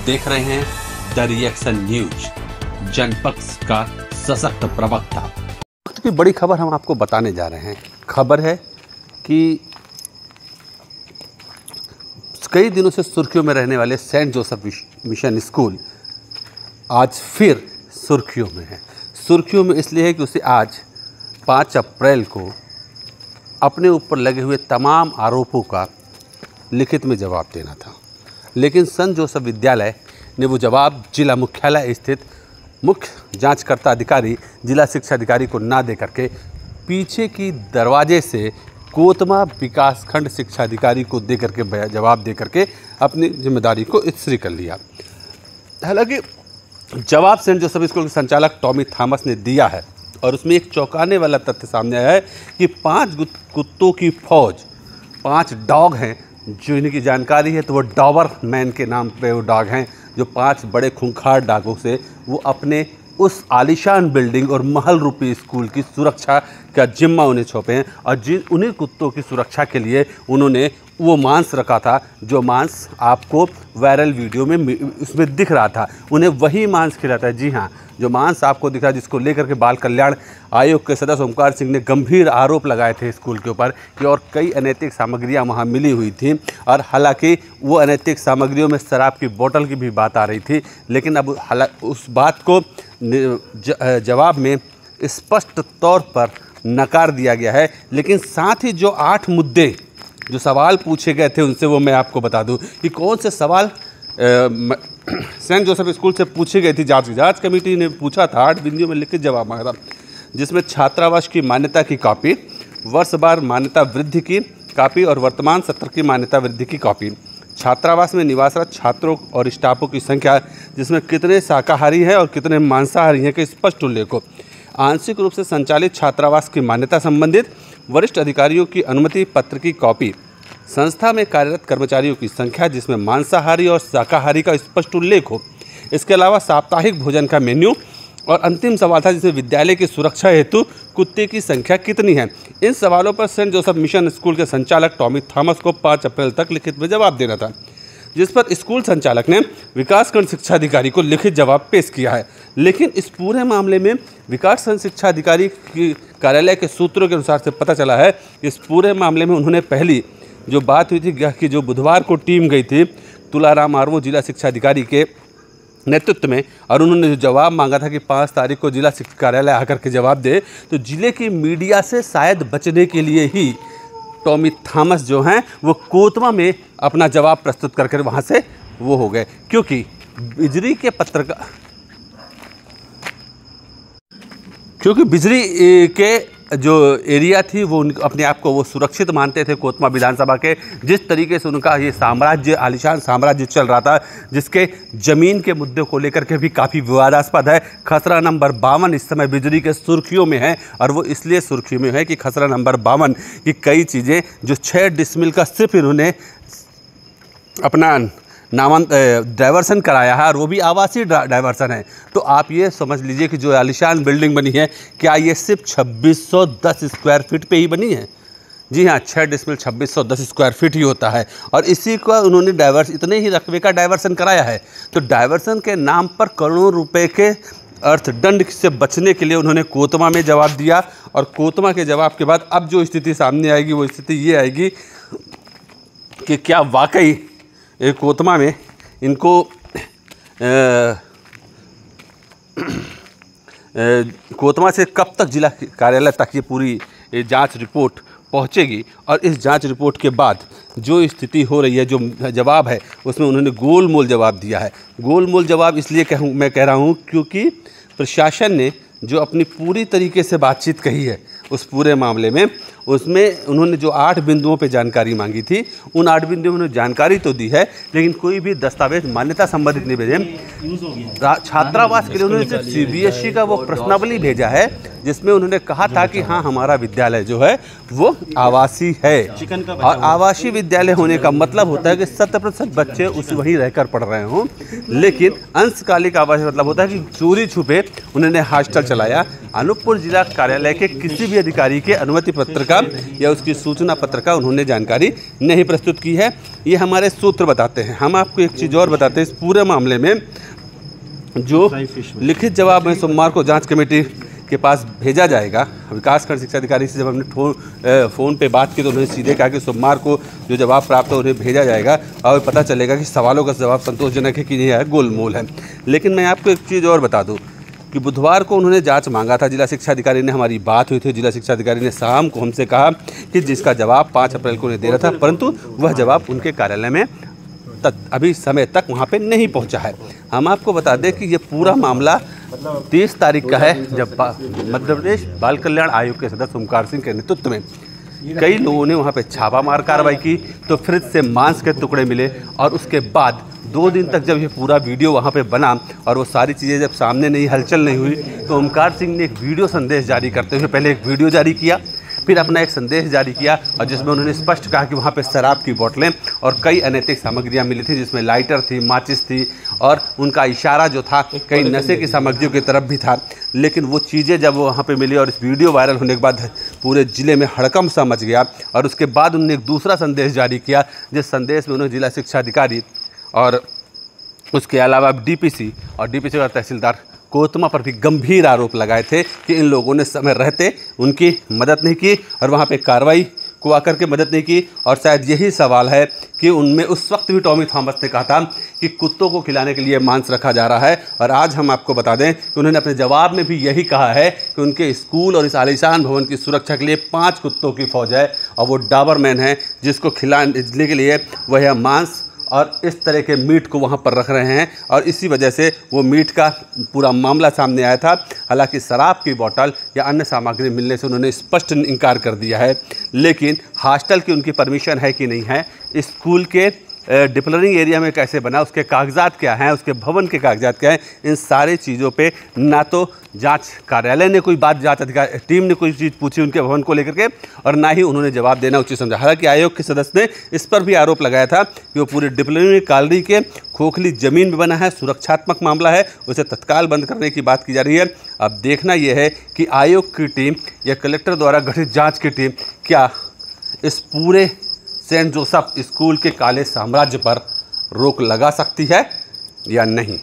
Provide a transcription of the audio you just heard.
देख रहे हैं द रिएक्शन न्यूज, जनपक्ष का सशक्त प्रवक्ता। वक्त की बड़ी खबर हम आपको बताने जा रहे हैं। खबर है कि कई दिनों से सुर्खियों में रहने वाले सेंट जोसेफ मिशन स्कूल आज फिर सुर्खियों में है। सुर्खियों में इसलिए है कि उसे आज 5 अप्रैल को अपने ऊपर लगे हुए तमाम आरोपों का लिखित में जवाब देना था, लेकिन सेंट जोसेफ विद्यालय ने वो जवाब जिला मुख्यालय स्थित मुख्य जांचकर्ता अधिकारी जिला शिक्षा अधिकारी को ना दे करके पीछे की दरवाजे से कोतमा विकासखंड शिक्षा अधिकारी को दे करके जवाब दे करके अपनी जिम्मेदारी को इस्त्री कर लिया। हालांकि जवाब सेंट जोसेफ स्कूल के संचालक टॉमी थॉमस ने दिया है और उसमें एक चौंकाने वाला तथ्य सामने आया है कि 5 कुत्तों की फौज, 5 डॉग हैं जो इनकी जानकारी है तो वो डॉबर मैन के नाम पे वो डॉग हैं, जो 5 बड़े खूंखार डॉगों से वो अपने उस आलीशान बिल्डिंग और महल रूपी स्कूल की सुरक्षा का जिम्मा उन्हें सौंपे हैं और उन्हीं कुत्तों की सुरक्षा के लिए उन्होंने वो मांस रखा था जो मांस आपको वायरल वीडियो में उसमें दिख रहा था। उन्हें वही मांस खिलाता है। जी हाँ, जो मांस आपको दिख रहा है, जिसको लेकर के बाल कल्याण आयोग के सदस्य ओमकार सिंह ने गंभीर आरोप लगाए थे स्कूल के ऊपर कि और कई अनैतिक सामग्रियां वहां मिली हुई थी और हालांकि वो अनैतिक सामग्रियों में शराब की बोतल की भी बात आ रही थी, लेकिन अब उस बात को जवाब में स्पष्ट तौर पर नकार दिया गया है। लेकिन साथ ही जो 8 मुद्दे जो सवाल पूछे गए थे उनसे वो मैं आपको बता दूं कि कौन से सवाल सेंट जोसेफ स्कूल से पूछी गई थी। जांच कमेटी ने पूछा था, 8 बिंदुओं में लिखित जवाब मांगा था, जिसमें छात्रावास की मान्यता की कॉपी, वर्षवार मान्यता वृद्धि की कॉपी और वर्तमान सत्र की मान्यता वृद्धि की कॉपी, छात्रावास में निवासरत छात्रों और स्टाफों की संख्या, जिसमें कितने शाकाहारी हैं और कितने मांसाहारी हैं के स्पष्ट उल्लेख हो, आंशिक रूप से संचालित छात्रावास की मान्यता संबंधित वरिष्ठ अधिकारियों की अनुमति पत्र की कॉपी, संस्था में कार्यरत कर्मचारियों की संख्या जिसमें मांसाहारी और शाकाहारी का स्पष्ट उल्लेख हो, इसके अलावा साप्ताहिक भोजन का मेन्यू और अंतिम सवाल था जिसमें विद्यालय की सुरक्षा हेतु कुत्ते की संख्या कितनी है। इन सवालों पर सेंट जोसेफ मिशन स्कूल के संचालक टॉमी थॉमस को 5 अप्रैल तक लिखित में जवाब देना था, जिस पर स्कूल संचालक ने विकासखंड शिक्षा अधिकारी को लिखित जवाब पेश किया है। लेकिन इस पूरे मामले में विकासखंड शिक्षा अधिकारी की कार्यालय के सूत्रों के अनुसार से पता चला है कि इस पूरे मामले में उन्होंने पहली जो बात हुई थी कि जो बुधवार को टीम गई थी तुलाराम आर्वो जिला शिक्षा अधिकारी के नेतृत्व में और उन्होंने जो जवाब मांगा था कि 5 तारीख को जिला शिक्षा कार्यालय आकर के जवाब दे, तो जिले की मीडिया से शायद बचने के लिए ही टॉमी थॉमस जो हैं वो कोतमा में अपना जवाब प्रस्तुत करके वहाँ से वो हो गए, क्योंकि बिजली के जो एरिया थी वो अपने आप को वो सुरक्षित मानते थे कोतमा विधानसभा के। जिस तरीके से उनका ये साम्राज्य, आलीशान साम्राज्य चल रहा था, जिसके ज़मीन के मुद्दे को लेकर के भी काफ़ी विवादास्पद है। खसरा नंबर 52 इस समय बिजली के सुर्खियों में है और वो इसलिए सुर्खियों में है कि खसरा नंबर 52 की कई चीज़ें जो 6 डिसमिल का सिर्फ इन्होंने अपना डाइवर्सन कराया है और वो भी आवासीय डाइवर्सन है। तो आप ये समझ लीजिए कि जो आलीशान बिल्डिंग बनी है, क्या ये सिर्फ 2610 स्क्वायर फीट पे ही बनी है? जी हाँ, 6 डिसमिल 2610 स्क्वायर फीट ही होता है और इसी को उन्होंने इतने ही रकबे का डाइवर्सन कराया है। तो डाइवर्सन के नाम पर करोड़ों रुपए के अर्थदंड से बचने के लिए उन्होंने कोतमा में जवाब दिया और कोतमा के जवाब के बाद अब जो स्थिति सामने आएगी वो स्थिति ये आएगी कि क्या वाकई कोतमा में इनको कोतमा से कब तक जिला कार्यालय तक ये पूरी जांच रिपोर्ट पहुंचेगी और इस जांच रिपोर्ट के बाद जो स्थिति हो रही है, जो जवाब है उसमें उन्होंने गोलमोल जवाब दिया है। गोलमोल जवाब इसलिए मैं कह रहा हूँ क्योंकि प्रशासन ने जो अपनी पूरी तरीके से बातचीत कही है उस पूरे मामले में, उसमें उन्होंने जो 8 बिंदुओं पे जानकारी मांगी थी, उन 8 बिंदुओं में उन्होंने जानकारी तो दी है लेकिन कोई भी दस्तावेज मान्यता संबंधित नहीं भेजे। छात्रावास के लिए उन्होंने सिर्फ CBSE का वो प्रश्नावली भेजा है जिसमें उन्होंने कहा था कि हाँ हमारा विद्यालय जो है वो आवासीय है, और आवासीय विद्यालय होने का मतलब होता है कि 100% बच्चे उस वहीं रहकर पढ़ रहे हों। लेकिन अंशकालिक आवासीय मतलब होता है कि चोरी छुपे उन्होंने हॉस्टल चलाया। अनूपपुर जिला कार्यालय के किसी भी अधिकारी के अनुमति पत्र का या उसकी सूचना पत्र का उन्होंने जानकारी नहीं प्रस्तुत की है, ये हमारे सूत्र बताते हैं। हम आपको एक चीज़ और बताते हैं, इस पूरे मामले में जो लिखित जवाब है सोमवार को जांच कमेटी के पास भेजा जाएगा। विकासखंड शिक्षा अधिकारी से जब हमने फ़ोन पे बात की तो उन्होंने सीधे कहा कि सोमवार को जो जवाब प्राप्त हो उन्हें भेजा जाएगा और पता चलेगा कि सवालों का जवाब संतोषजनक है कि नहीं है, गोलमोल है। लेकिन मैं आपको एक चीज़ और बता दूं कि बुधवार को उन्होंने जांच मांगा था, जिला शिक्षा अधिकारी ने, हमारी बात हुई थी, जिला शिक्षा अधिकारी ने शाम को हमसे कहा कि जिसका जवाब 5 अप्रैल को उन्हें दे रहा था, परंतु वह जवाब उनके कार्यालय में अभी समय तक वहाँ पे नहीं पहुँचा है। हम आपको बता दें कि ये पूरा मामला 30 तारीख का है, जब मध्य प्रदेश बाल कल्याण आयोग के सदस्य ओमकार सिंह के नेतृत्व में कई लोगों ने वहाँ पे छापामार कार्रवाई की तो फ्रिज से मांस के टुकड़े मिले, और उसके बाद 2 दिन तक जब ये पूरा वीडियो वहाँ पे बना और वो सारी चीज़ें जब सामने नहीं, हलचल नहीं हुई, तो ओमकार सिंह ने एक वीडियो संदेश जारी करते हुए पहले एक वीडियो जारी किया, फिर अपना एक संदेश जारी किया, और जिसमें उन्होंने स्पष्ट कहा कि वहाँ पे शराब की बोतलें और कई अनैतिक सामग्रियाँ मिली थी, जिसमें लाइटर थी, माचिस थी, और उनका इशारा जो था कई नशे की सामग्रियों की तरफ भी था। लेकिन वो चीज़ें जब वहाँ पे मिली और इस वीडियो वायरल होने के बाद पूरे ज़िले में हड़कंप सा मच गया, और उसके बाद उन्होंने एक दूसरा संदेश जारी किया, जिस संदेश में उन्होंने जिला शिक्षा अधिकारी और उसके अलावा डीपीसी और डीपीसी का तहसीलदार कोतमा पर भी गंभीर आरोप लगाए थे कि इन लोगों ने समय रहते उनकी मदद नहीं की और वहाँ पे कार्रवाई को आकर के मदद नहीं की। और शायद यही सवाल है कि उनमें उस वक्त भी टॉमी थॉमस ने कहा था कि कुत्तों को खिलाने के लिए मांस रखा जा रहा है, और आज हम आपको बता दें कि उन्होंने अपने जवाब में भी यही कहा है कि उनके स्कूल और इस आलीशान भवन की सुरक्षा के लिए 5 कुत्तों की फौज है, और वो डाबरमैन है जिसको खिलाने के लिए वह मांस और इस तरह के मीट को वहाँ पर रख रहे हैं, और इसी वजह से वो मीट का पूरा मामला सामने आया था। हालांकि शराब की बोतल या अन्य सामग्री मिलने से उन्होंने स्पष्ट इनकार कर दिया है, लेकिन हॉस्टल की उनकी परमिशन है कि नहीं है, स्कूल के डिसिप्लिनरी एरिया में कैसे बना, उसके कागजात क्या हैं, उसके भवन के कागजात क्या हैं, इन सारी चीज़ों पे ना तो जांच कार्यालय ने कोई बात, जांच अधिकारी टीम ने कोई चीज़ पूछी उनके भवन को लेकर के, और ना ही उन्होंने जवाब देना उचित समझा। हालांकि आयोग के सदस्य ने इस पर भी आरोप लगाया था कि वो पूरी डिसिप्लिनरी कॉलोनी के खोखली ज़मीन में बना है, सुरक्षात्मक मामला है, उसे तत्काल बंद करने की बात की जा रही है। अब देखना यह है कि आयोग की टीम या कलेक्टर द्वारा गठित जाँच की टीम क्या इस पूरे सेंट जोसेफ स्कूल के काले साम्राज्य पर रोक लगा सकती है या नहीं।